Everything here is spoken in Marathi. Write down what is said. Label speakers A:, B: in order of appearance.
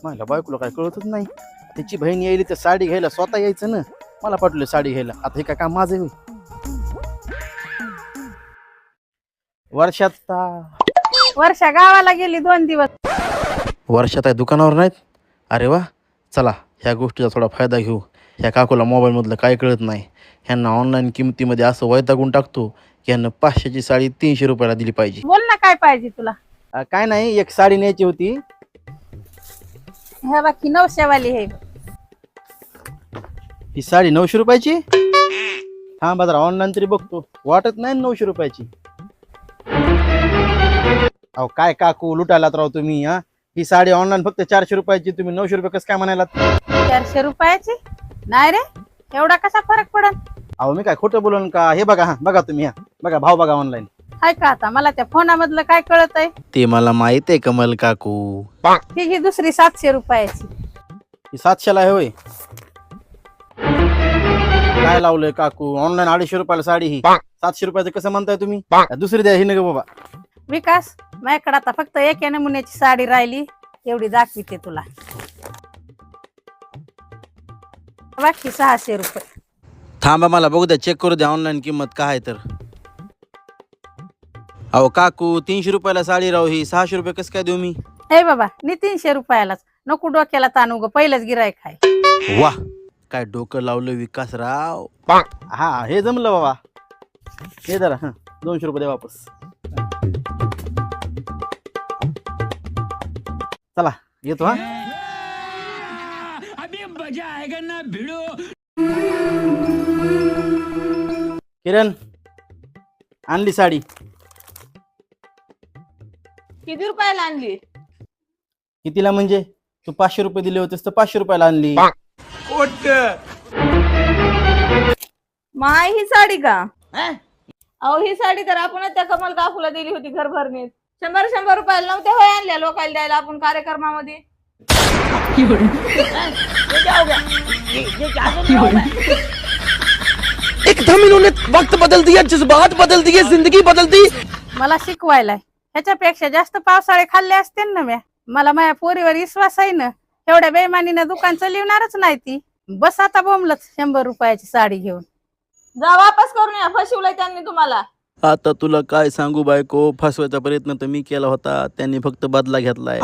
A: माझ्या बायकोला काय कळतच नाही. त्याची बहीण यायली तर साडी घ्यायला स्वतः यायचं ना, मला पाठवलं साडी घ्यायला. आता हे काय काम माझं आहे? वर्षात
B: वर्षा गावाला गेली 2 दिवस.
A: वर्षात आहे दुकानावर नाहीत. अरे वा, चला ह्या गोष्टीचा थोडा फायदा घेऊ. ह्या काकूला मोबाईलमधलं काय कळत नाही. ह्यांना ऑनलाईन किमतीमध्ये असं वैतागून टाकतो की ह्यांना 500ची साडी 300 रुपयाला दिली पाहिजे.
B: बोल ना, काय पाहिजे तुला?
A: काय नाही, एक साडी न्यायची होती.
B: ह्या बाकी 900 वाली आहे.
A: ही साडी 900 रुपयाची? हा बाजार ऑनलाईन तरी बघतो, वाटत नाही 900 रुपयाची. अहो काय काकू लुटायलात राव तुम्ही. ही साडी ऑनलाईन फक्त 400 रुपयाची, तुम्ही 900 रुपये कसं काय म्हणायला?
B: 400 रुपयाची नाही रे, एवढा कसा फरक पडल?
A: अहो मी काय खोटं बोलून का? हे बघा, बघा तुम्ही, बघा भाव बघा ऑनलाईन.
B: हाय का? आता मला त्या फोनामधलं काय कळत आहे?
A: ते मला माहित आहे कमल काकू.
B: ही दुसरी 700 रुपयाची.
A: ही 700ला आहे होय? काय लावलंय काकू? ऑनलाईन 250 रुपयाला साडी, ही 700 रुपयाचं कसं म्हणताय तुम्ही? दुसरी द्या ही नका बाबा.
B: विकास, माझ्याकडे आता फक्त एका नमुन्याची साडी राहिली, एवढी दाखविते तुला. बाकी 600 रुपये.
A: थांबा मला बघू द्या, चेक करू द्या ऑनलाईन किंमत काय आहे तर. अहो काकू 300 रुपयाला साडी राहू, ही 600 रुपये कसं काय देऊ मी?
B: हे बाबा, नि 300 रुपयालाच. नको डोक्याला ताणू ग, पहिलंच गिरायक आहे.
A: वा, काय डोकं लावलं विकास राव. हा हे जमलं बाबा. हे जरा 200 रुपये द्या वापस. चला येतो.
C: अभी मजा आएगा ना भिड़ो.
A: किरण आणली साडी.
D: किती रुपयाला आणली?
A: कितीला म्हणजे? तू 500 रुपये दिले होतेस तर 500 रुपयाला आणली.
D: माय ही साडी का? अहो ही साडी तर आपण त्या कमल काकूला दिली होती घरभरणीत. 100 रुपयाला नव्हते होय आणल्या लोकांना द्यायला आपण कार्यक्रमामध्ये.
A: एकदम इन्होंने वक्त बदल दिया, जज्बात बदल दिए, जिंदगी बदल दी.
B: मला शिकवायलाय. ह्याच्यापेक्षा जास्त पावसाळे खाल्ले असते ना म्या. मला माझ्या पोरीवर विश्वास आहे ना. एवढ्या बेईमानीनं दुकान चालवणारच नाही ती. बस आता बोंबलत 100 रुपयाची साडी घेऊन.
D: जा वापस करून या, फसवलंय त्यांनी तुम्हाला.
A: आता तुला काय सांगू बायको, फसवायचा प्रयत्न तर मी केला होता, त्यांनी फक्त बदला घेतलाय.